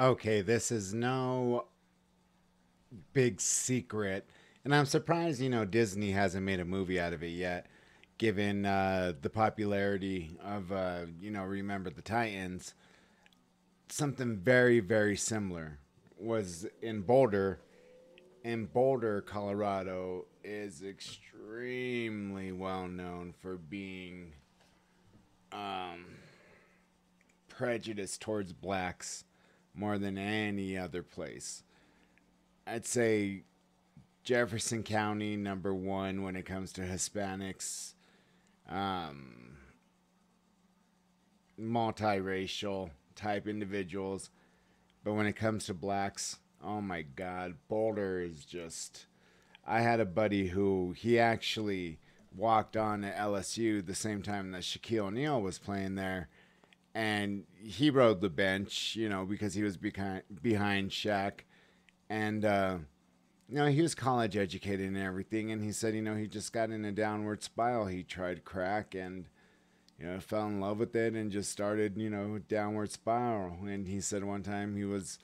Okay, this is no big secret. And I'm surprised, Disney hasn't made a movie out of it yet, given the popularity of, Remember the Titans. Something very, very similar was in Boulder. And Boulder, Colorado is extremely well known for being prejudiced towards blacks more than any other place. I'd say Jefferson County, number one when it comes to Hispanics, multiracial type individuals. But when it comes to blacks, oh my God, Boulder is just. I had a buddy who he actually walked on at LSU the same time that Shaquille O'Neal was playing there. And he rode the bench, because he was behind Shaq. And, he was college educated and everything. And he said, he just got in a downward spiral. He tried crack and, fell in love with it and just started, downward spiral. And he said one time he was,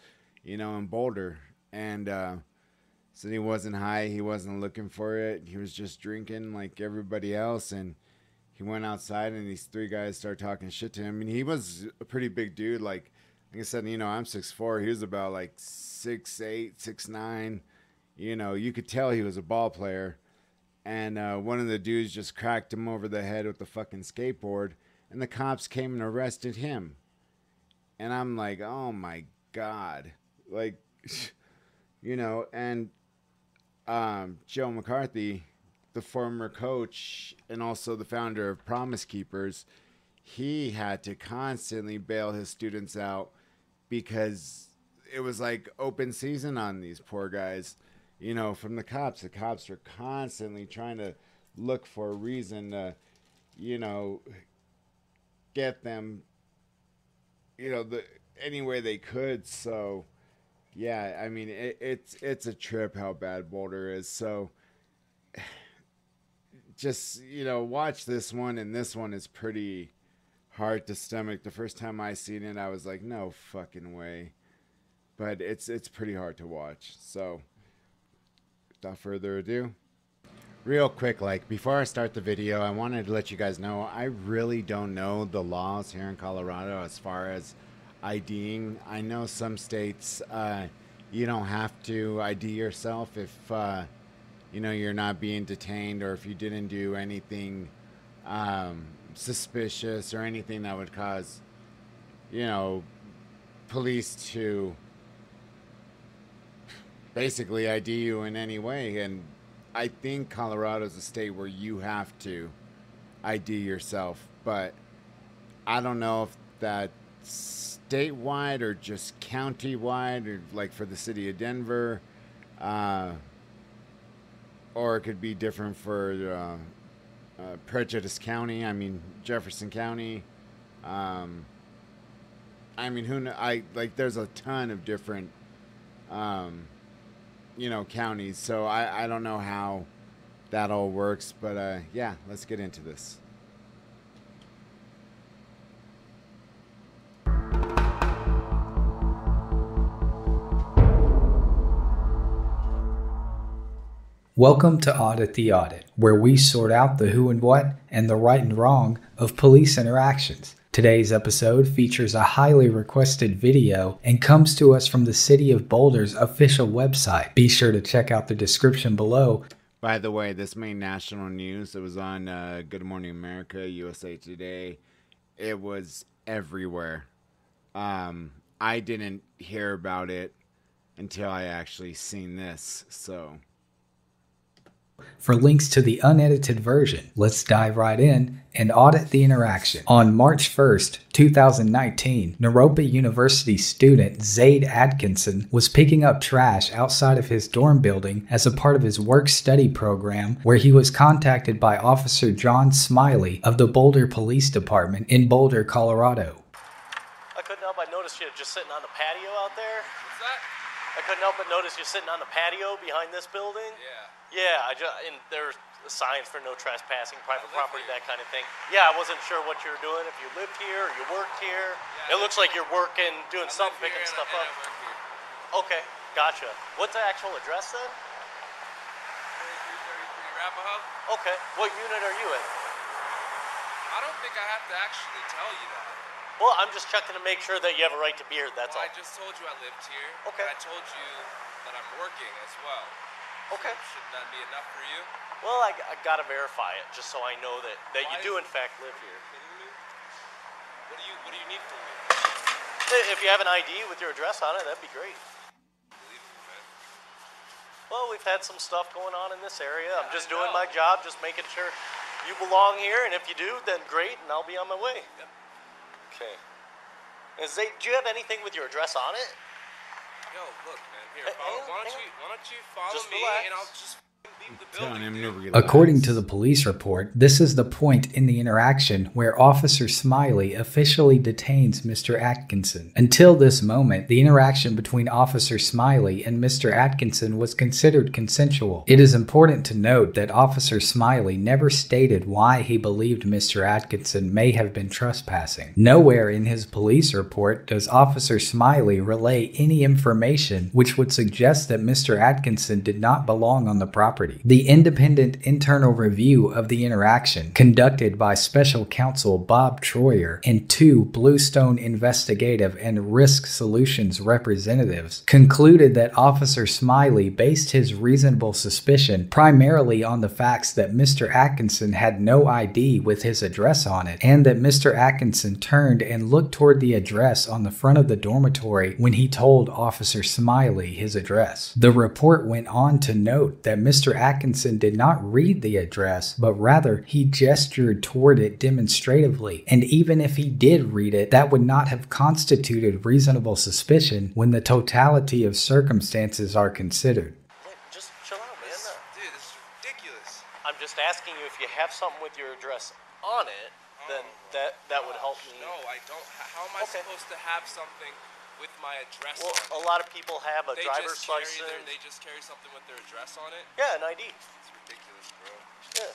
in Boulder. And said he wasn't high. He wasn't looking for it. He was just drinking like everybody else. And he went outside and these three guys started talking shit to him. And he was a pretty big dude. Like I said, I'm 6'4". He was about like 6'8", 6'9". You could tell he was a ball player. And one of the dudes just cracked him over the head with the fucking skateboard. And the cops came and arrested him. And I'm like, oh my God. Like, and Joe McCarthy, the former coach and also the founder of Promise Keepers, he had to constantly bail his students out because it was like open season on these poor guys, from the cops. The cops were constantly trying to look for a reason to, get them, any way they could. So, yeah, I mean, it's a trip how bad Boulder is. So, just, watch this one, and this one is pretty hard to stomach. The first time I seen it, I was like, no fucking way. But it's pretty hard to watch. So, without further ado, real quick, before I start the video, I wanted to let you guys know I really don't know the laws here in Colorado as far as IDing. I know some states you don't have to ID yourself if you're not being detained, or if you didn't do anything suspicious or anything that would cause police to basically ID you in any way. And I think Colorado is a state where you have to ID yourself, but I don't know if that's statewide or just county-wide, or like for the city of Denver, or it could be different for Prejudice County. I mean, Jefferson County. I mean, there's a ton of different counties. So I don't know how that all works, but yeah, let's get into this. Welcome to Audit the Audit, where we sort out the who and what and the right and wrong of police interactions. Today's episode features a highly requested video and comes to us from the City of Boulder's official website. Be sure to check out the description below. By the way, this made national news. It was on Good Morning America, USA Today. It was everywhere. I didn't hear about it until I actually seen this, so. For links to the unedited version, let's dive right in and audit the interaction. On March 1st, 2019, Naropa University student Zaid Atkinson was picking up trash outside of his dorm building as a part of his work-study program, where he was contacted by Officer John Smiley of the Boulder Police Department in Boulder, Colorado. I couldn't help but notice you just sitting on the patio out there. What's that? I I couldn't help but notice you're sitting on the patio behind this building. Yeah. Yeah, and there's signs for no trespassing, private property, that kind of thing. Yeah, I wasn't sure what you were doing, if you lived here or you worked here. Yeah, it looks like you're working, doing something, picking stuff up. I work here. Okay, gotcha. What's the actual address then? 3333 Arapahoe. Okay, what unit are you in? I don't think I have to actually tell you that. Well, I'm just checking to make sure that you have a right to be here, that's Well, all. I just told you I lived here. Okay. And I told you that I'm working as well. Okay. Shouldn't that be enough for you? Well, I gotta verify it, just so I know that you do in fact live here. Kidding me? What do you need from me? If you have an ID with your address on it, that'd be great. Believe me, man. Well, we've had some stuff going on in this area. I'm just I doing know. my job, just making sure you belong here, and if you do, then great, and I'll be on my way. Yep. Okay. Do you have anything with your address on it? Yo, look, man. Here, Hang why on. don't you follow Just me relax. and I'll just leave the Telling building. him to dude. relax. According to the police report, this is the point in the interaction where Officer Smiley officially detains Mr. Atkinson. Until this moment, the interaction between Officer Smiley and Mr. Atkinson was considered consensual. It is important to note that Officer Smiley never stated why he believed Mr. Atkinson may have been trespassing. Nowhere in his police report does Officer Smiley relay any information which would suggest that Mr. Atkinson did not belong on the property. The independent internal review of the interaction, conducted by Special Counsel Bob Troyer and 2 Bluestone Investigative and Risk Solutions representatives, concluded that Officer Smiley based his reasonable suspicion primarily on the facts that Mr. Atkinson had no ID with his address on it, and that Mr. Atkinson turned and looked toward the address on the front of the dormitory when he told Officer Smiley his address. The report went on to note that Mr. Atkinson did not read the address, but rather he gestured toward it demonstratively, and even if he did read it, that would not have constituted reasonable suspicion when the totality of circumstances are considered. Just chill out, man. Dude, this is ridiculous. I'm just asking you if you have something with your address on it, then that would help me. No, I don't. How am I Okay. supposed to have something with my address Well, on a it? lot of people have a They driver's just carry license. they just carry something with their address on it? Yeah, an ID. It's ridiculous, bro. Yeah.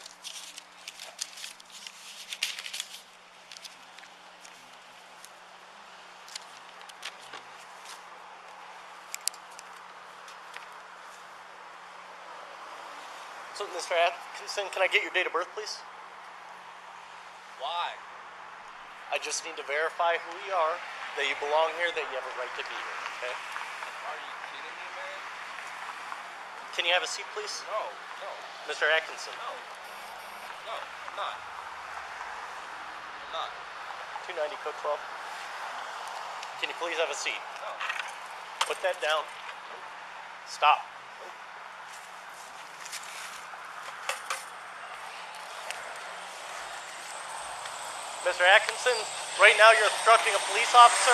So, Mr. Atkinson, can I get your date of birth, please? Why? I just need to verify who you are, that you belong here, that you have a right to be here, okay? Are you kidding me, man? Can you have a seat, please? No, no, Mr. Atkinson. no. No, I'm not. I'm not. 290 Cook 12. Can you please have a seat? No. Put that down. Stop. Mr. Atkinson, right now you're obstructing a police officer,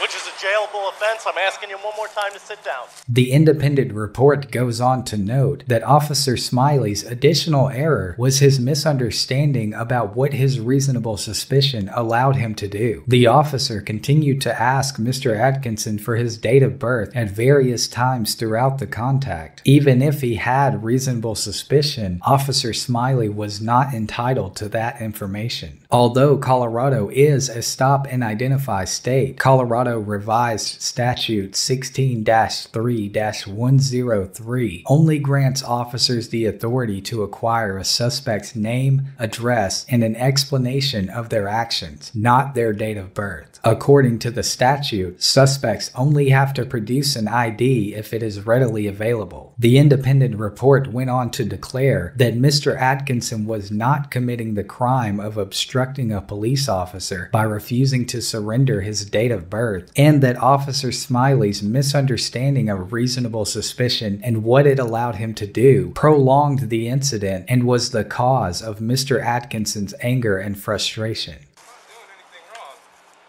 which is a jailable offense. I'm asking you one more time to sit down. The independent report goes on to note that Officer Smiley's additional error was his misunderstanding about what his reasonable suspicion allowed him to do. The officer continued to ask Mr. Atkinson for his date of birth at various times throughout the contact. Even if he had reasonable suspicion, Officer Smiley was not entitled to that information. Although Colorado is a stop and identify state, Colorado Revised Statute 16-3-103 only grants officers the authority to acquire a suspect's name, address, and an explanation of their actions, not their date of birth. According to the statute, suspects only have to produce an ID if it is readily available. The independent report went on to declare that Mr. Atkinson was not committing the crime of obstructing a police officer by refusing to surrender his date of birth, and that Officer Smiley's misunderstanding of reasonable suspicion and what it allowed him to do prolonged the incident and was the cause of Mr. Atkinson's anger and frustration. I'm not doing anything wrong.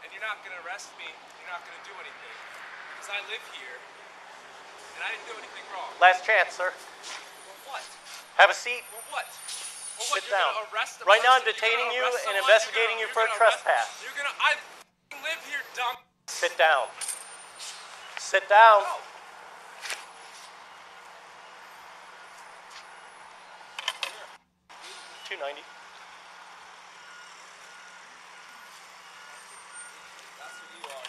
And you're not going to arrest me. You're not going to do anything. Because I live here. And I didn't do anything wrong. Last chance, sir. Well, what? Have a seat. Well, what? Well, what? Sit You're down. gonna arrest a Right now I'm person? You're detaining gonna you arrest and someone? investigating you You're for a gonna arrest- trespass. You're gonna... I live here, dumb. Sit down. Sit down. No. 290. That's what you are.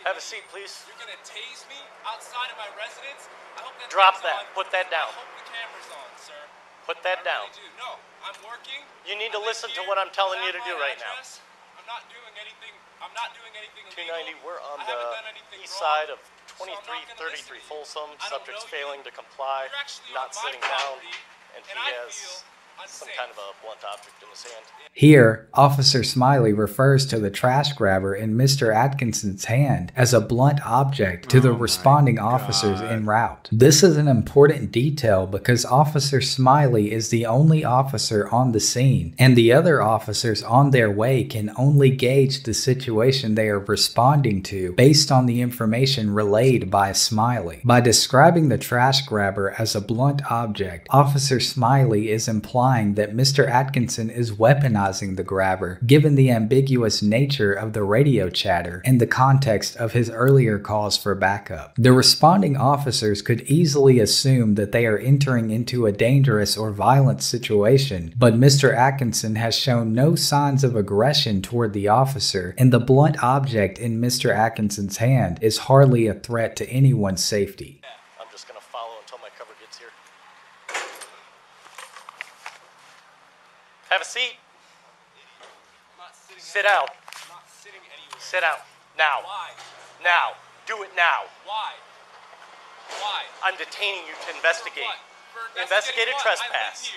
Have a seat, please. You're gonna tase me outside of my residence? I hope that Drop thing's that. on. Put that down. I hope the camera's on, sir. Put that I down. really do. No, I'm working. You need to I live listen to here. what I'm telling you Is to that do my right now. address? I'm not doing anything. I'm not doing anything 290, illegal. we're on I haven't the done anything east wrong, side of so I'm not gonna 2333 listen to you. Folsom. I don't Subject's know you. failing to comply, You're actually not on my sitting down, property, and he and I has feel some unsafe. kind of a blunt object in his hand. Here, Officer Smiley refers to the trash grabber in Mr. Atkinson's hand as a blunt object to the Oh my responding officers God. en route. This is an important detail because Officer Smiley is the only officer on the scene, and the other officers on their way can only gauge the situation they are responding to based on the information relayed by Smiley. By describing the trash grabber as a blunt object, Officer Smiley is implying that Mr. Atkinson is weaponizing the grabber, given the ambiguous nature of the radio chatter and the context of his earlier calls for backup. The responding officers could easily assume that they are entering into a dangerous or violent situation, but Mr. Atkinson has shown no signs of aggression toward the officer, and the blunt object in Mr. Atkinson's hand is hardly a threat to anyone's safety. I'm just going to follow until my cover gets here. Have a seat. I'm not sitting Sit down. I'm not sitting anywhere. Sit down. Now. Why? Now. Do it now. Why? Why? I'm detaining you to investigate. For what? For Investigated investigating what? trespass.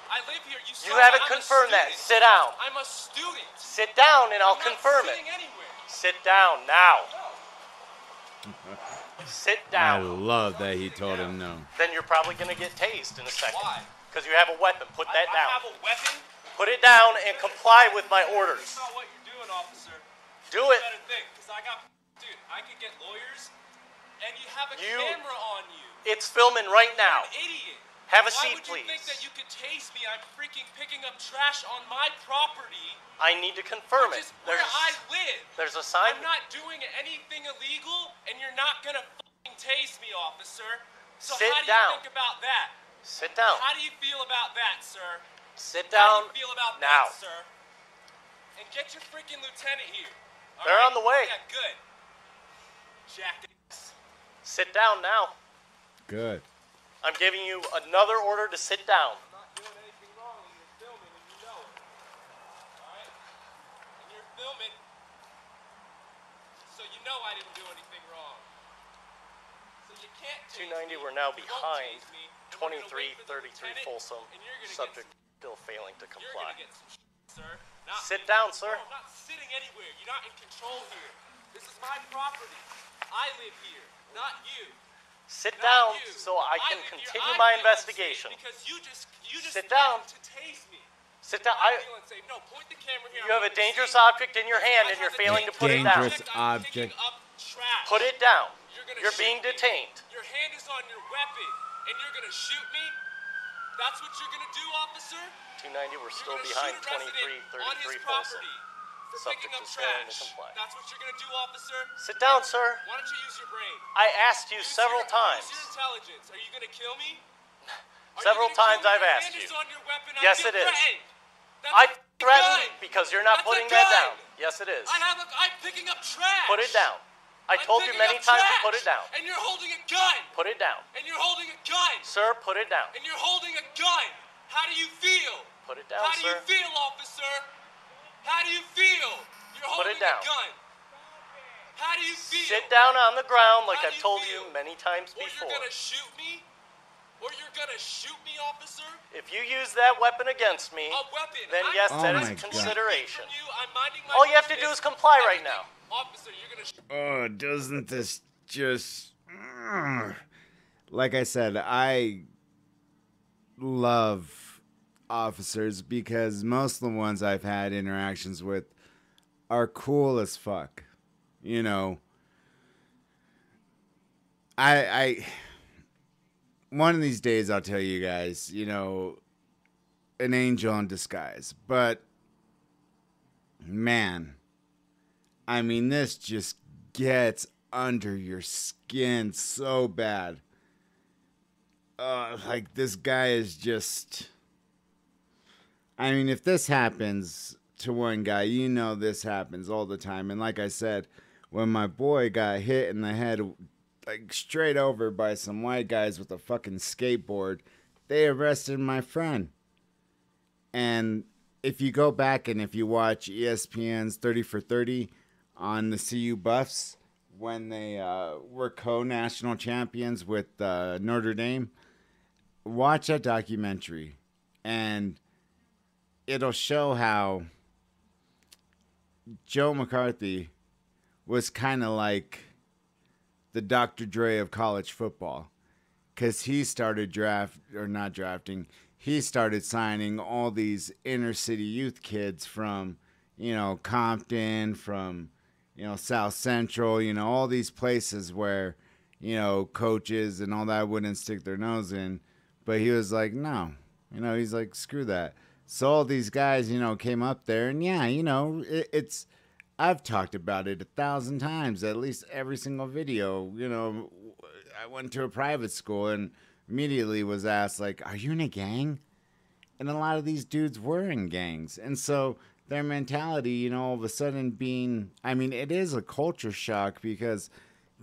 I live here. You You saw haven't I'm a confirmed that. student. Sit down. I'm a student. Sit down and I'll I'm not confirm it. sitting anywhere. Sit down now. No. Sit I down. love that he told him no. Then you're probably going to get tased in a second. Why? Because you have a weapon. Put that I down. have a weapon. Put it down and comply with my orders. That's not what you're doing, officer. Do You it. better think, because dude, I could get lawyers, and you have a You- camera on you. It's filming right now. You're an idiot. Have a Why seat, would you think please. that you could tase me? I'm freaking picking up trash on my property, I need to confirm which it. is where I live. There's a sign. I'm not doing anything illegal, and you're not gonna fucking tase me, officer. So Sit how do down. you think about that? Sit down. How do you feel about that, sir? Sit How down do you feel about now. that, sir? And get your freaking lieutenant here. All They're right? on the way. Yeah, good. Jackass. Sit down now. Good. I'm giving you another order to sit down. I'm not doing anything wrong, and you're filming, and you know it. All right? And you're filming, so you know I didn't do anything wrong. So you can't tase 290, me, we're now you won't behind tase me, and we're gonna wait for the 2333 lieutenant, Folsom. and you're gonna Subject get still failing to some, you're gonna comply. get some sir. Not Sit me. down, sir. No, I'm not sitting anywhere. You're not in control here. This is my property. I live here, not you. Sit Not down you. so I can live here. continue I my feel investigation. unsafe Because you just Sit down. threatened to tase me. Sit down. I feel unsafe. No, point the camera here. You have a dangerous object in your hand and you're failing to put it down. Dangerous object. Put it down. You're You're being detained. Your hand is on your weapon, and you're gonna shoot me? That's what you're gonna do, officer? 290, we're You're still gonna behind shoot a resident on his 2333 Folsom. property for Subject picking up is failing to trash. comply. That's what you're gonna do, officer? Sit down, sir. Why don't you use your brain? I asked you several times. Use your intelligence. Are you gonna kill me? Are Several you gonna times kill me? I've Your asked hand is you. on your weapon. Yes, I feel it is. threatened. That's I a threatened gun. because you're not That's putting a that gun. down. Yes, it is. I'm picking up trash. Put it down. I I'm told you picking many up times to trash, put it down. And you're holding a gun. Put it down. And you're holding a gun. Sir, put it down. And you're holding a gun. How do you feel? Put it down, How do you sir. feel, officer? How do you feel? You're Put holding it down. a gun. How do you feel? Sit down on the ground like How I've do you told feel? you many times Or before. you're gonna shoot me? Or you're gonna shoot me, officer? If you use that weapon against me, A weapon. then I'm yes, Oh that my is God. consideration. From you, I'm minding my All you have to business. do is comply right Everything- now. Officer, you're gonna shoot. Oh, doesn't this just. Like I said, I love officers because most of the ones I've had interactions with are cool as fuck. You know, I one of these days I'll tell you guys, you know, an angel in disguise. But man, I mean, this just gets under your skin so bad. Like, this guy is just... I mean, if this happens to one guy, you know this happens all the time. And like I said, when my boy got hit in the head, like straight over by some white guys with a fucking skateboard, they arrested my friend. And if you go back and if you watch ESPN's 30 for 30 on the CU Buffs, when they were co-national champions with Notre Dame, watch that documentary. And it'll show how Joe McCarthy was kind of like the Dr. Dre of college football, because he started he started signing all these inner city youth kids from, Compton, from, South Central, all these places where, coaches and all that wouldn't stick their nose in. But he was like, no, he's like, screw that. So all these guys, came up there, and yeah, it's, I've talked about it 1,000 times, at least every single video. I went to a private school and immediately was asked, like, are you in a gang? And a lot of these dudes were in gangs. And so their mentality, all of a sudden being, I mean, it is a culture shock, because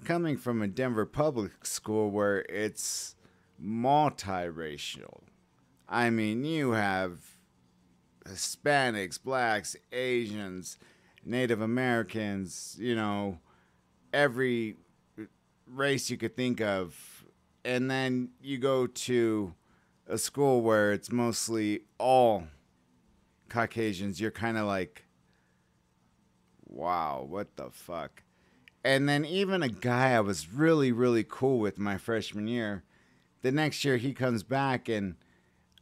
coming from a Denver public school where it's multiracial, I mean, you have Hispanics, blacks, Asians, Native Americans, every race you could think of. And then you go to a school where it's mostly all Caucasians. You're kind of like, wow, what the fuck? And then even a guy I was really, really cool with my freshman year, the next year he comes back and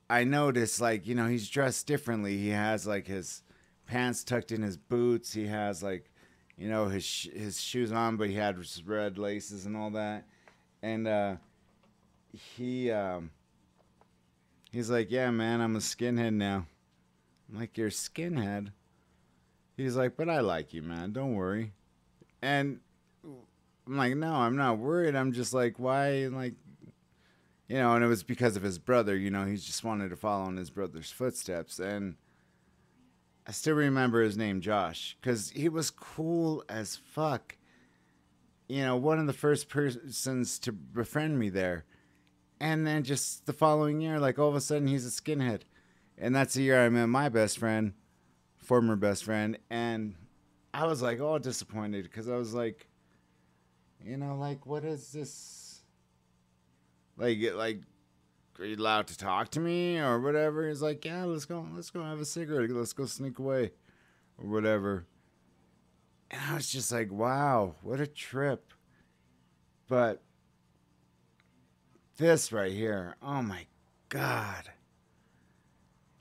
I noticed, like, he's dressed differently. He has, like, his pants tucked in his boots. He has, like, his shoes on, but he had red laces and all that. And he's like, yeah, man, I'm a skinhead now. I'm like, you're a skinhead? He's like, but I like you, man. Don't worry. And I'm like, no, I'm not worried. I'm just like, why? Like, and it was because of his brother. He just wanted to follow in his brother's footsteps. And I still remember his name, Josh, because he was cool as fuck. One of the first persons to befriend me there. And then just the following year, like, all of a sudden, he's a skinhead. And that's the year I met my best friend, former best friend. And I was, like, all disappointed, because I was like, like, what is this? Like, are you allowed to talk to me or whatever? He's like, yeah, let's go have a cigarette. Let's go sneak away or whatever. And I was just like, wow, what a trip. But this right here, oh my God.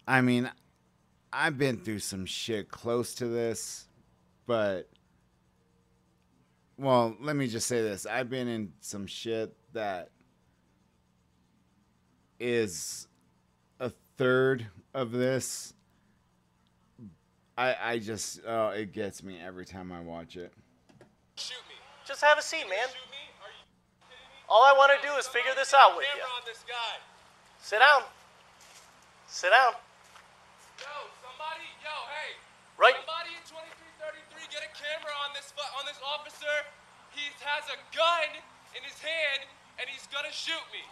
I mean, I've been through some shit close to this, but, well, let me just say this. I've been in some shit that is a third of this. I just, it gets me every time I watch it. Shoot me. Just have a seat, man. Shoot me? Are you kidding me? All I want to do is figure this out with you. Camera on this guy. Sit down. Sit down. Hey. Right. Somebody in 2333, get a camera on this officer. He has a gun in his hand, and he's gonna shoot me.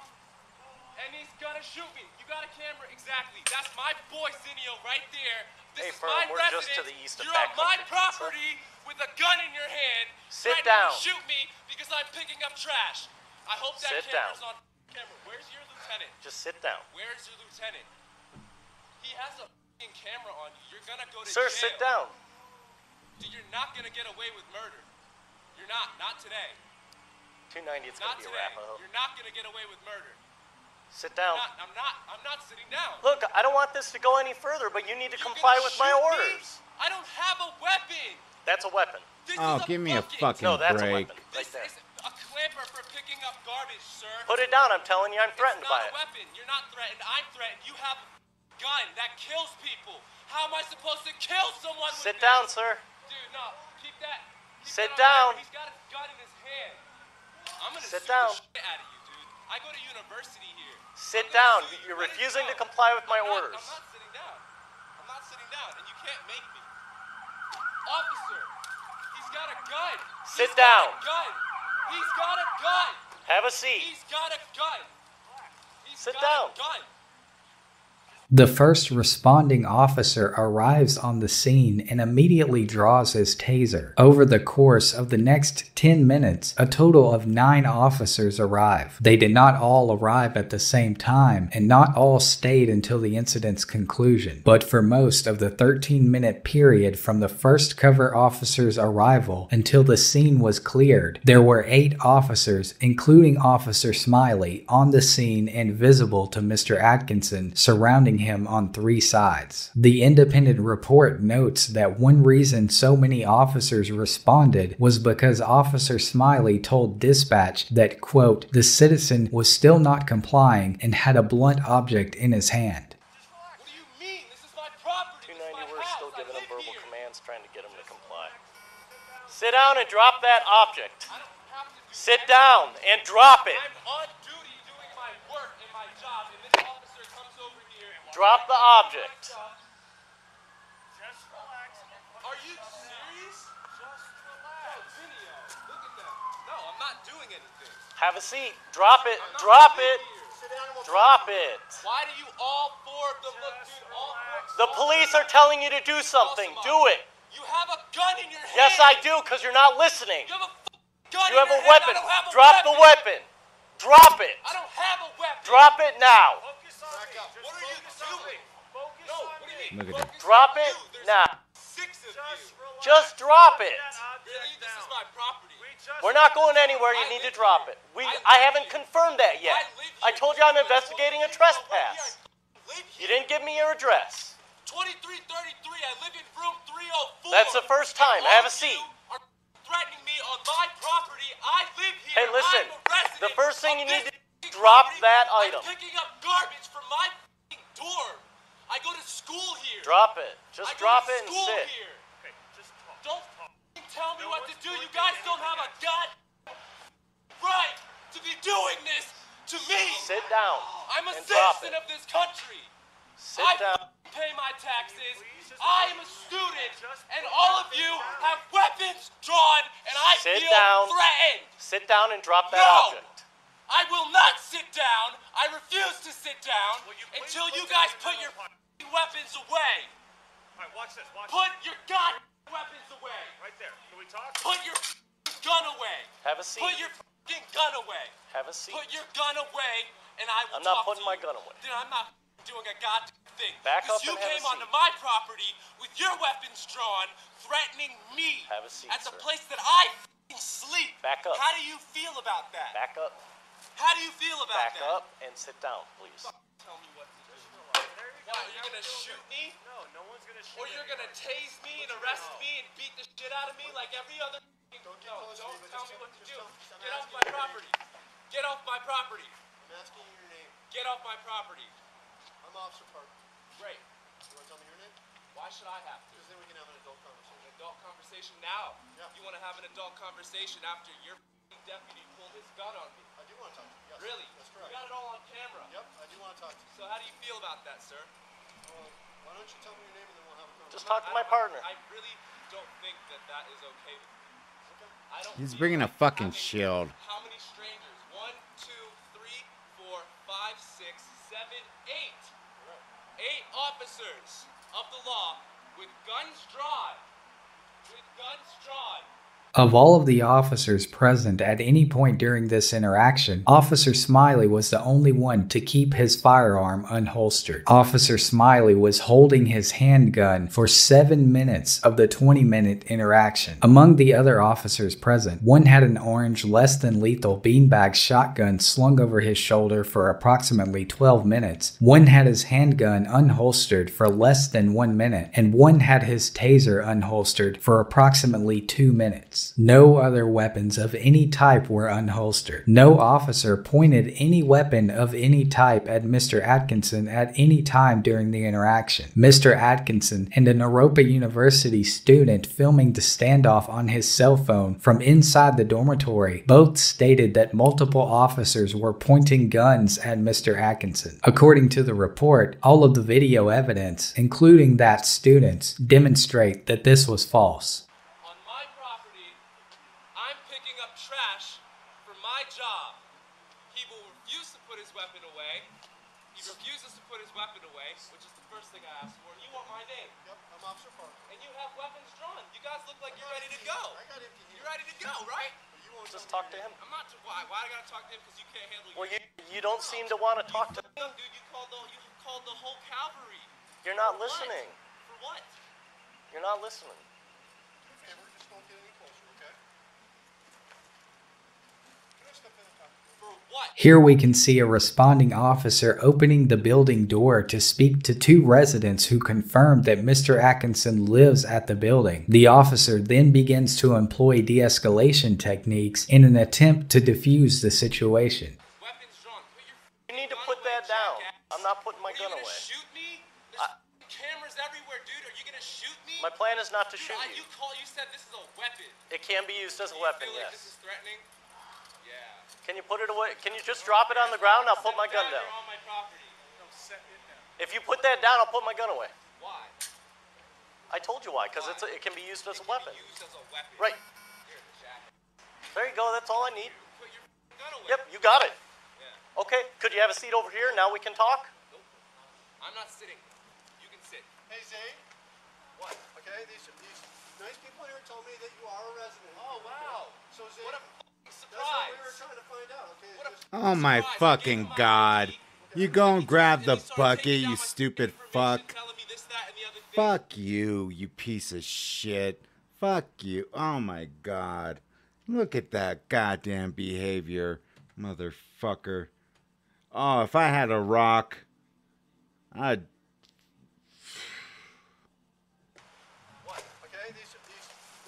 You got a camera? Exactly. That's my boy, Zinio, right there. This is Fern, my we're residence. just to the east of You're on my Backcountry property with a gun in your hand. Sit threatening down. to shoot me because I'm picking up trash. I hope that Sit camera's down. on camera. Where's your lieutenant? Just sit down. Where's your lieutenant? He has a f***ing camera on you. You're gonna go to Sir, jail. sit down. Dude, you're not gonna get away with murder. You're not. Not today. 290, it's going Not to be a today. Arapaho. You're not gonna get away with murder. Sit down. I'm not sitting down. Look, I don't want this to go any further, but you need to You comply gonna with my shoot me? orders. I don't have a weapon. That's a weapon. This Oh, is give me a fucking No, that's break. a weapon. Right This there. is a clamper for picking up garbage, sir. Put it down. I'm telling you, I'm threatened It's by not a it. weapon. You're not threatened. I'm threatened. You have a gun that kills people. How am I supposed to kill someone with Sit this? down, sir. Dude, no. Keep that. Sit that on down. there. He's got a gun in his hand. I'm gonna Sit sue down. the shit out of you, dude. I go to university here. Sit I'm gonna down. sue you. You're Ready to refusing to go. comply with my I'm not- orders. I'm not sitting down. not sitting down, and you can't make me. Officer, he's got a gun. Sit down. He's got a gun. Have a seat. He's got a gun. Sit down. The first responding officer arrives on the scene and immediately draws his taser. Over the course of the next 10 minutes, a total of 9 officers arrive. They did not all arrive at the same time, and not all stayed until the incident's conclusion. But for most of the 13-minute period from the first cover officer's arrival until the scene was cleared, there were 8 officers, including Officer Smiley, on the scene and visible to Mr. Atkinson, surrounding him on 3 sides. The independent report notes that one reason so many officers responded was because Officer Smiley told dispatch that, quote, the citizen was still not complying and had a blunt object in his hand. What do you mean? This is my property. 290, we're still giving him verbal commands, trying to get him to comply. Sit down and drop that object. Sit down and drop it. I'm on duty doing my work and my job, and this officer comes over here. Drop the object. Just relax. Are you serious? Just relax. Video. Look at that. No, I'm not doing anything. Have a seat. Drop it. Drop it. Drop it. Why do you all 4 of them look, dude? All 4. The police are telling you to do something. Do it. You have a gun in your hand. Yes, I do, because you're not listening. You have a gun You in have your a hand. weapon. I don't have a Drop the weapon. Drop it. I don't have a weapon. Drop it now. Back up. What are you doing? No, what do you mean? Look at that. Drop it now. 6 of you. Just drop it. Really? This is my property. We're not going anywhere. You need to drop it. I haven't confirmed that yet. I told you I'm investigating a trespass. You didn't give me your address. 2333. I live in room 304. That's the first time. Have a seat. Are threatening me on my property. I live here. Hey, listen. I'm a resident The first thing of you need this to drop property. that I'm item. picking up garbage from my dorm. I go to school here. Drop it. Just I drop go to it and school sit. Here. Don't tell me what to do. You guys don't have a right to be doing this to me. Sit down. I'm a and drop citizen it. of this country. Sit I down. pay my taxes. I am a student, and all of you have weapons drawn, and I Sit feel down. threatened. Sit down and drop that No. object. I will not sit down. I refuse to sit down until you guys put your weapons away. All right, watch this. Watch Put your weapons away. right there. Can we talk? Put your gun away. Have a seat. Put your gun away. Have a seat. Put your gun away, and I will I'm not talk putting to my you. gun away. Then I'm not doing a goddamn thing. Back up you and have a came onto seat. my property with your weapons drawn, threatening me Have a seat, at the sir. place that I sleep. Back up. How do you feel about that? Back up. How do you feel about Back that? up and sit down, please. Tell me what to do. Why, are you gonna shoot me? No one's gonna shoot. Or you're gonna tase me and arrest me and beat the shit out of me like every other? Don't tell me what to do. Get off my property. Get off my property. I'm asking you your name. Get off my property. I'm Officer Park. Great. You want to tell me your name? Why should I have to? Because then we can have an adult conversation. An adult conversation now. Yeah. You want to have an adult conversation after your deputy pulled his gun on me. I do want to talk to you. Yes. Really? That's correct. You got it all on camera. Yep, I do want to talk to you. So how do you feel about that, sir? Well, why don't you tell me your name and then we'll have a conversation. Just talk to my partner. I really don't think that is okay with me. I don't He's feel bringing a like fucking having shield. How many strangers? 1, 2, 3, 4, 5, 6, 7, 8. 8 officers of the law with guns drawn. With guns drawn. Of all of the officers present at any point during this interaction, Officer Smiley was the only one to keep his firearm unholstered. Officer Smiley was holding his handgun for 7 minutes of the 20-minute interaction. Among the other officers present, one had an orange, less than lethal beanbag shotgun slung over his shoulder for approximately 12 minutes, one had his handgun unholstered for less than 1 minute, and one had his taser unholstered for approximately 2 minutes. items. No other weapons of any type were unholstered. No officer pointed any weapon of any type at Mr. Atkinson at any time during the interaction. Mr. Atkinson and a Naropa University student filming the standoff on his cell phone from inside the dormitory both stated that multiple officers were pointing guns at Mr. Atkinson. According to the report, all of the video evidence, including that student's, demonstrate that this was false. On my property, I'm picking up trash for my job. He will refuse to put his weapon away. He refuses to put his weapon away, which is the first thing I asked for. And you want my name. Yep, I'm Officer Parker. And you have weapons drawn. You guys look like you're ready to go. I got empty here. You're ready to go, right? But you won't Just tell talk me to your him. I'm not. Why? Why I gotta talk to him? Because you can't handle Well, your... you don't seem to want to talk to him. Dude, you called the whole cavalry. You're not For what? listening. For what? You're not listening. Okay, we're just don't get any closer, okay? Can I step in and talk to you? For what? Here we can see a responding officer opening the building door to speak to two residents who confirmed that Mr. Atkinson lives at the building. The officer then begins to employ de-escalation techniques in an attempt to defuse the situation. Weapons drawn. Put your You need to gun put away, that down. jackass. I'm not putting my Are gun you gonna away. shoot me? There's cameras everywhere, dude. Are you gonna shoot me? My plan is not to Dude, shoot you. You said this is a weapon. It can be used as a Do you weapon, feel like this yes. is threatening? Yeah. Can you put it away? Can you just drop it on the ground? I'll put my gun down. You're on my property. No, set it down. If you put that down, I'll put my gun away. Why? I told you why, because it can be used as a weapon. It can be used as a weapon. Right. Here, the jackass. There you go. That's all I need. Put your gun away. Yep, you got it. Yeah. Okay, could you have a seat over here? Now we can talk. Nope. I'm not sitting. You can sit. Hey, Zane. What? Okay, these nice people here told me that you are a resident. Oh, wow. So, Zane, What a fucking that's what we were surprise. trying to find out, okay? What a Just, Oh my surprise. I fucking gave him my god. ID, You go and grab and the he started bucket, taking you down my stupid information, fuck. telling me this, that, and the other thing. Fuck you piece of shit. Fuck you. Oh my god. Look at that goddamn behavior, motherfucker. Oh, if I had a rock, I'd... What? okay, these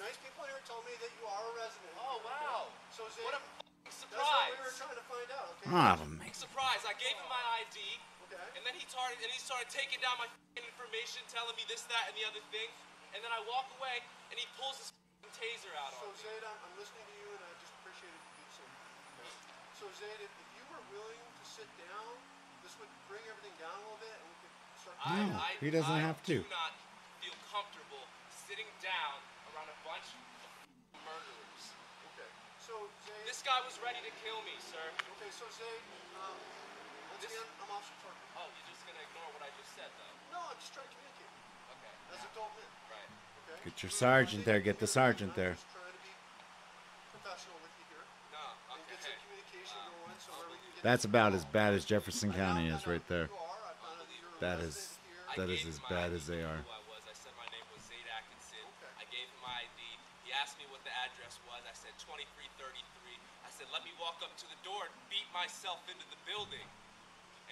nice people here told me that you are a resident. Oh, wow. So, Zane, What a fucking that's what we were surprise. trying to find out, okay? Oh, my... Surprise. I gave him my ID, Okay. and then he started taking down my fucking information, telling me this, that, and the other thing. And then I walk away, and he pulls his fucking taser out So, on me. Zayd, I'm listening to you, and I just appreciate it you do so. Okay. So, Zayd, if you were willing to sit down, this would bring everything down a little bit, and we could start. No, he doesn't have to. I do not feel comfortable sitting down around a bunch of murderers. Okay. So, Zayd. This guy was ready to kill me, sir. Okay, so Zayd, once again, I'm Officer Parker. Oh, you're just gonna ignore what I just said, though. No, I'm just trying to communicate Okay. as adult men. Right. Okay. Get your sergeant there, get the sergeant there. I'm just trying to be professional with you here No. and get Okay. some communication going so where we can get. That's about as bad as Jefferson County is right there. You are. I found out that you're a That resident is... here. That I is gave as him my bad ID, as they he knew are. Who I was. I said my name was Zayd Atkinson. Okay. I gave him my ID. He asked me what the address was. I said 2333. I said, let me walk up to the door and beat myself into the building.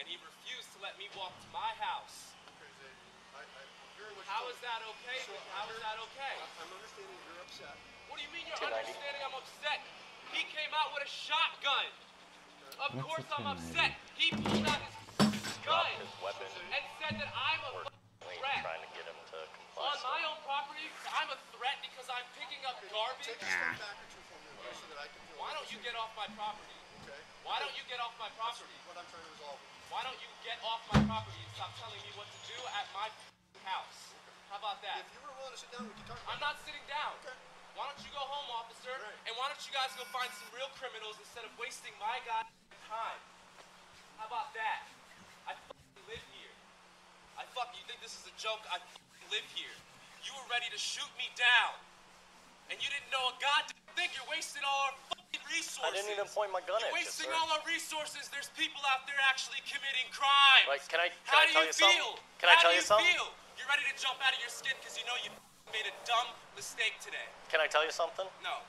And he refused to let me walk to my house. Okay, Zayd. I'm hearing what you're How telling is that okay? So, How is that okay? I'm understanding you're upset. What do you mean you're 1090. understanding I'm upset? He came out with a shotgun. Of What's course a I'm 1090? upset. He pulled out his gun His weapon. and said that I'm a threat. Trying to get him to comply. On my own property, I'm a threat because I'm picking up garbage. Take a step back or two from me, okay, so that I can feel. Why don't you get off my property? Okay. Why don't you get off my property? What I'm trying to resolve. Why don't you get off my property and stop telling me what to do at my house? How about that? If you were willing to sit down, we could talk about I'm not sitting down. Okay. Why don't you go home, officer? Right. And why don't you guys go find some real criminals instead of wasting my goddamn time? How about that? I fucking live here. You think this is a joke? I fucking live here. You were ready to shoot me down. And you didn't know a goddamn thing. You're wasting all our fucking resources. I didn't even point my gun You're at you, wasting sir. all our resources. There's people out there actually committing crimes. Right, can I How tell do you feel? something? Can I How tell do you something? Feel? You're ready to jump out of your skin because you know you made a dumb mistake today. Can I tell you something? No.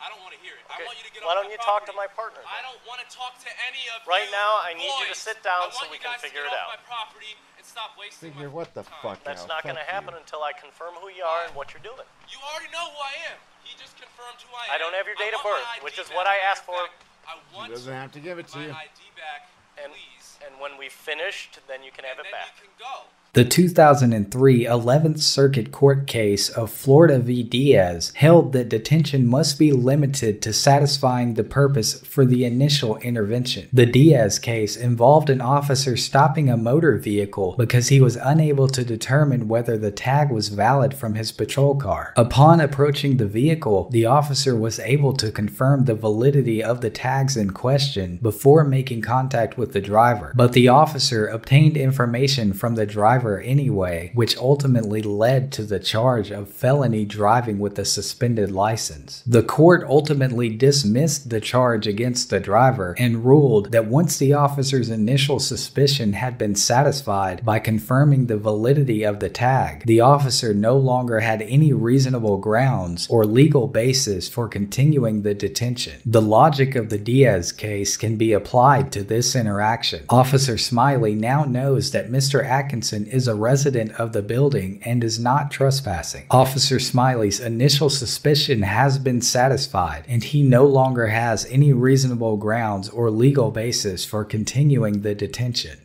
I don't want to hear it. Okay. I want you to get Why off don't my you talk to property. my partner? I don't want to talk to any of Right you now, I need you to boys. sit down I want so we you can guys to figure get it off out. my property and stop wasting Figure my what the time. fuck That's out. not going to Fuck happen you. until I confirm who you are and what you're doing. You already know who I am. He just confirmed who I am. I don't have your date of want birth, my which ID is back. what I asked Matter for. of fact, I He want doesn't have to give it to my you. ID back, please. And when we finished, then you can have And it then back. you can go. The 2003 11th Circuit Court case of Florida v. Diaz held that detention must be limited to satisfying the purpose for the initial intervention. The Diaz case involved an officer stopping a motor vehicle because he was unable to determine whether the tag was valid from his patrol car. Upon approaching the vehicle, the officer was able to confirm the validity of the tags in question before making contact with the driver, but the officer obtained information from the driver anyway, which ultimately led to the charge of felony driving with a suspended license. The court ultimately dismissed the charge against the driver and ruled that once the officer's initial suspicion had been satisfied by confirming the validity of the tag, the officer no longer had any reasonable grounds or legal basis for continuing the detention. The logic of the Diaz case can be applied to this interaction. Officer Smiley now knows that Mr. Atkinson is a resident of the building and is not trespassing. Officer Smiley's initial suspicion has been satisfied, and he no longer has any reasonable grounds or legal basis for continuing the detention.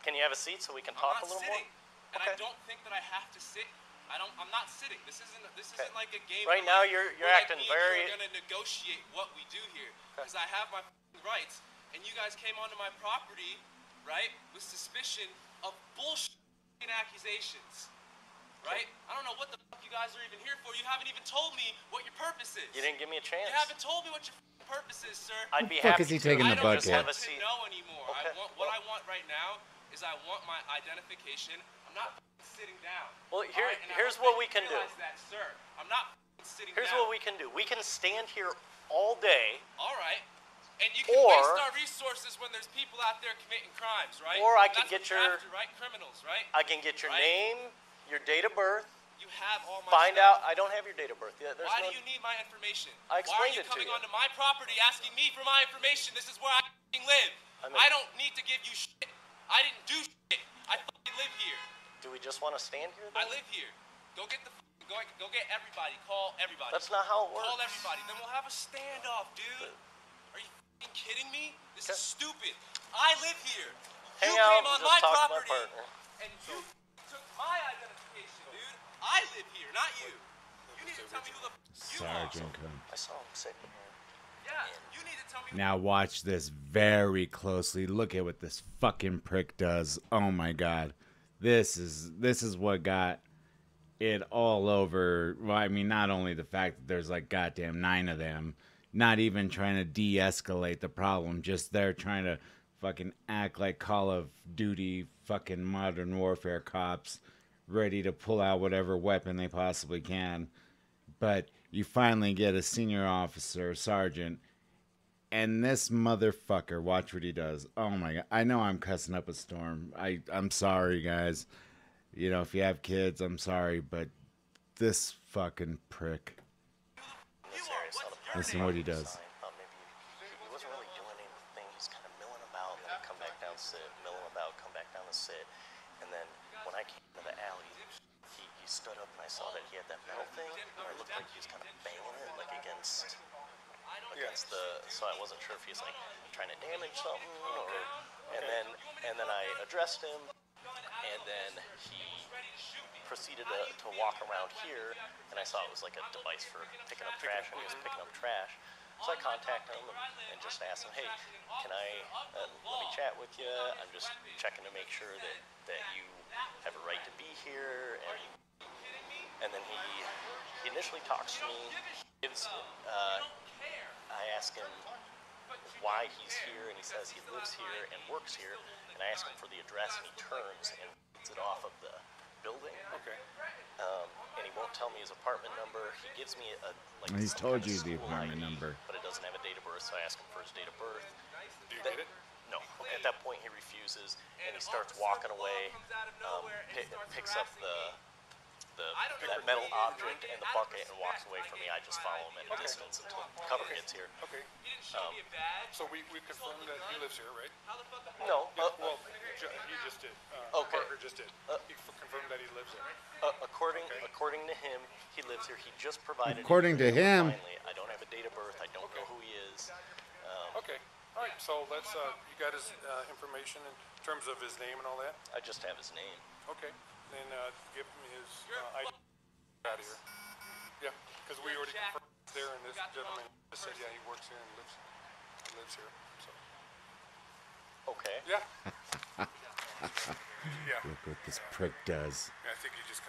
Can you have a seat so we can talk a little sitting, more? and Okay. I don't think that I have to sit. I'm not sitting. This isn't like a game. Right now, you're acting very. We're gonna negotiate what we do here because I have my rights, and you guys came onto my property, right, with suspicion of bullshit accusations, right? I don't know what the fuck you guys are even here for. You haven't even told me what your purpose is. You didn't give me a chance. You haven't told me what your purpose is, sir. I'd be fuck happy is he to. taking I the don't just bucket? have a To seat. know anymore. Okay. What I want right now is I want my identification. I'm not sitting down. Well, All right? And I here's hope what we that can you do. realize that, sir. I'm not sitting Here's down. what we can do. We can stand here all day, All right. And you can Or- waste our resources when there's people out there committing crimes, right? Or I And can that's get what you're your- after, right? Criminals, right? I can get your Right. name, your date of birth, You have all my find stuff. out. I don't have your date of birth yet. There's Why no. do you need my information? I Why are explained you it to coming you. onto my property asking me for my information? This is where I fucking live. I mean- I don't need to give you shit. I didn't do shit. I fucking live here. Do we just want to stand here? I Then? live here. Go get the go get everybody. Call everybody. That's not how it works. Call everybody. Then we'll have a standoff, dude. Are you fucking kidding me? This is stupid. I live here. Hang You out came and on just my talk to my property partner. and you took my identification, dude. I live here, not you. You need to tell me who the you are. Sergeant come. I saw him sitting here. Yeah, you need to tell me. Now watch this very closely. Look at what this fucking prick does. Oh my god. This is what got it all over. Well, I mean, not only the fact that there's like goddamn 9 of them, not even trying to de-escalate the problem, just they're trying to fucking act like Call of Duty fucking Modern Warfare cops, ready to pull out whatever weapon they possibly can. But you finally get a senior officer, sergeant, and this motherfucker, watch what he does. Oh my god. I know I'm cussing up a storm. I'm sorry, guys. You know, if you have kids, I'm sorry, but this fucking prick. Listen to what he does. Thought maybe he wasn't really doing anything. He's kind of milling about, and then come back down, sit, milling about, come back down and sit. And then when I came to the alley, he stood up, and I saw that he had that metal thing, and it looked like he was kind of banging it, like against the. So I wasn't sure if he was like trying to damage something, or. And then I addressed him, and then he proceeded to walk around here, and I saw it was like a device for picking up trash, and he was picking up trash. So I contacted him and just asked him, hey, can I let me chat with you? I'm just checking to make sure that you have a right to be here. And then he initially talks to me. I ask him why he's here, and he says he lives here and works here. And I ask him for the address, and he turns and reads it off of the building. Okay. And he won't tell me his apartment number. He gives me He's told you the school apartment ID, number. but it doesn't have a date of birth, so I ask him for his date of birth. Do you get it? No. At that point, he refuses, and he starts walking away. Picks up the that metal object and the bucket and walks away from me. I just follow him at a distance until cover gets here. Okay. So we confirmed that he lives here, right? No. Well, he just did. Okay. Parker just did. He confirmed that he lives there. According to him, he lives here. He just provided. According to him. Finally, I don't have a date of birth. I don't know who he is. Okay. All right. So let's. You got his information in terms of his name and all that. I just have his name. Okay. Then give him his ID out of here. Yeah, because we already confirmed there, and this gentleman just said, yeah, he works here and lives here. So. Okay. Yeah. Yeah. Look what this prick does. I think he just.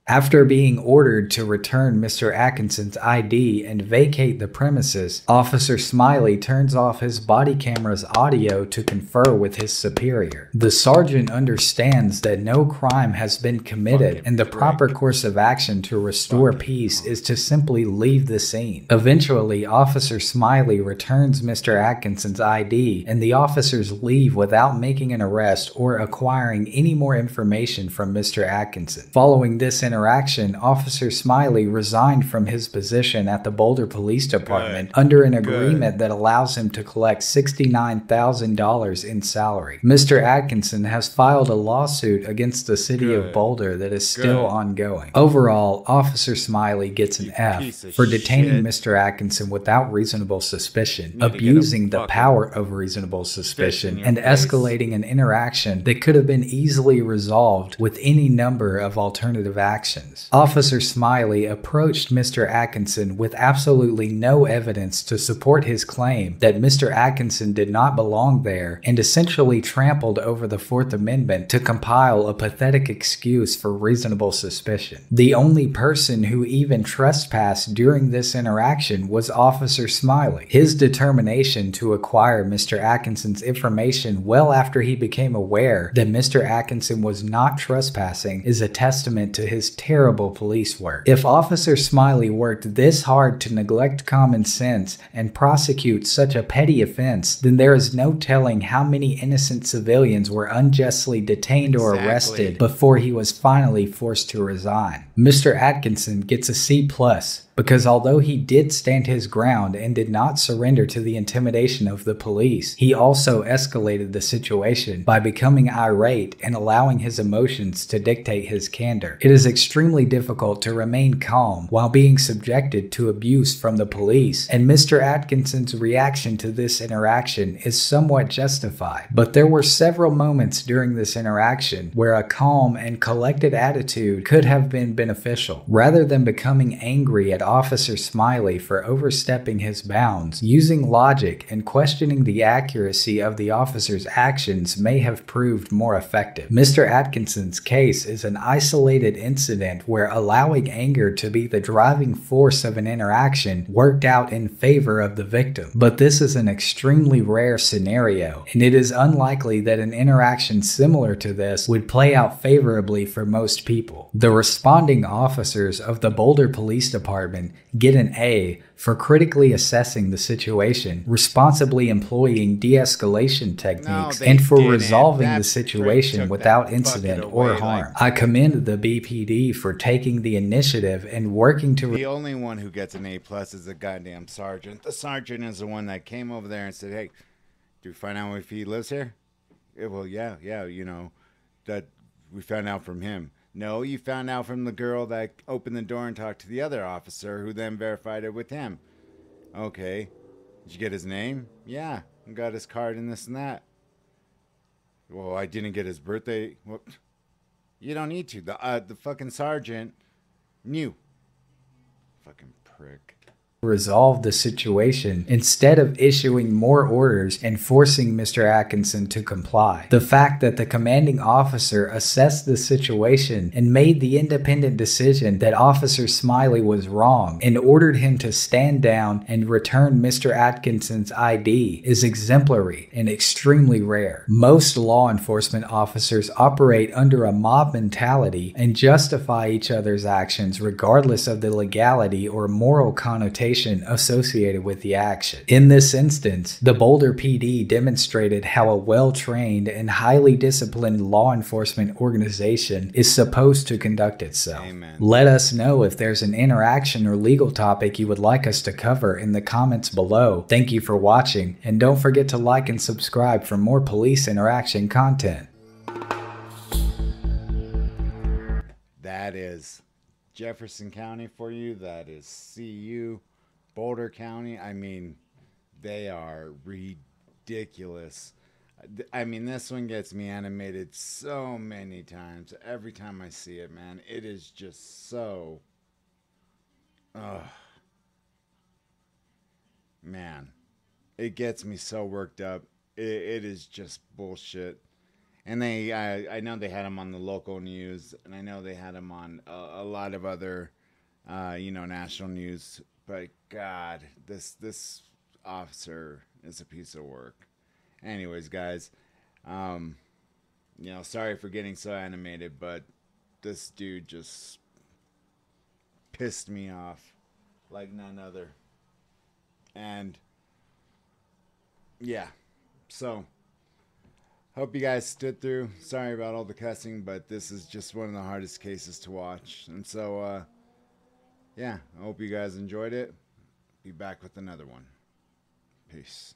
After being ordered to return Mr. Atkinson's ID and vacate the premises, Officer Smiley turns off his body camera's audio to confer with his superior. The sergeant understands that no crime has been committed and the proper course of action to restore peace is to simply leave the scene. Eventually, Officer Smiley returns Mr. Atkinson's ID and the officers leave without making an arrest or acquiring any more information from Mr. Atkinson. Following this interaction, Officer Smiley resigned from his position at the Boulder Police Department under an agreement that allows him to collect $69,000 in salary. Mr. Atkinson has filed a lawsuit against the city of Boulder that is still ongoing. Overall, Officer Smiley gets an F for detaining Mr. Atkinson without reasonable suspicion, abusing the power of reasonable suspicion, and escalating an interaction that could have been easily resolved with any number of alternative actions. Officer Smiley approached Mr. Atkinson with absolutely no evidence to support his claim that Mr. Atkinson did not belong there and essentially trampled over the Fourth Amendment to compile a pathetic excuse for reasonable suspicion. The only person who even trespassed during this interaction was Officer Smiley. His determination to acquire Mr. Atkinson's information well after he became aware that Mr. Atkinson was not trespassing is a testament to his terrible police work. If Officer Smiley worked this hard to neglect common sense and prosecute such a petty offense, then there is no telling how many innocent civilians were unjustly detained or arrested before he was finally forced to resign. Mr. Atkinson gets a C+, because although he did stand his ground and did not surrender to the intimidation of the police, he also escalated the situation by becoming irate and allowing his emotions to dictate his candor. It is extremely difficult to remain calm while being subjected to abuse from the police, and Mr. Atkinson's reaction to this interaction is somewhat justified. But there were several moments during this interaction where a calm and collected attitude could have been beneficial. Rather than becoming angry at Officer Smiley for overstepping his bounds, using logic and questioning the accuracy of the officer's actions may have proved more effective. Mr. Atkinson's case is an isolated incident where allowing anger to be the driving force of an interaction worked out in favor of the victim. But this is an extremely rare scenario, and it is unlikely that an interaction similar to this would play out favorably for most people. The responding officers of the Boulder Police Department get an A for critically assessing the situation, responsibly employing de-escalation techniques, and for resolving the situation without incident or harm. I commend the BPD for taking the initiative and working to... The only one who gets an A+ is the goddamn sergeant. The sergeant is the one that came over there and said, hey, do we find out if he lives here? Well, yeah, you know, that we found out from him. No, you found out from the girl that opened the door and talked to the other officer who then verified it with him. Okay. Did you get his name? Yeah. I got his card and this and that. Well, I didn't get his birthday. Well, you don't need to. The fucking sergeant knew. Fucking prick. Resolve the situation instead of issuing more orders and forcing Mr. Atkinson to comply. The fact that the commanding officer assessed the situation and made the independent decision that Officer Smiley was wrong and ordered him to stand down and return Mr. Atkinson's ID is exemplary and extremely rare. Most law enforcement officers operate under a mob mentality and justify each other's actions regardless of the legality or moral connotation information associated with the action. In this instance, the Boulder PD demonstrated how a well-trained and highly disciplined law enforcement organization is supposed to conduct itself. Amen. Let us know if there's an interaction or legal topic you would like us to cover in the comments below. Thank you for watching, and don't forget to like and subscribe for more police interaction content. That is Jefferson County for you. That is CU. Boulder County. I mean, they are ridiculous. I mean, this one gets me animated so many times. Every time I see it, man, it is just so... Man, it gets me so worked up. It is just bullshit. And I know they had him on the local news, and I know they had him on a lot of other, national news. But God, this officer is a piece of work. Anyways, guys, sorry for getting so animated, but this dude just pissed me off like none other. And yeah, so hope you guys stood through. Sorry about all the cussing, but this is just one of the hardest cases to watch. And so, I hope you guys enjoyed it. Be back with another one. Peace.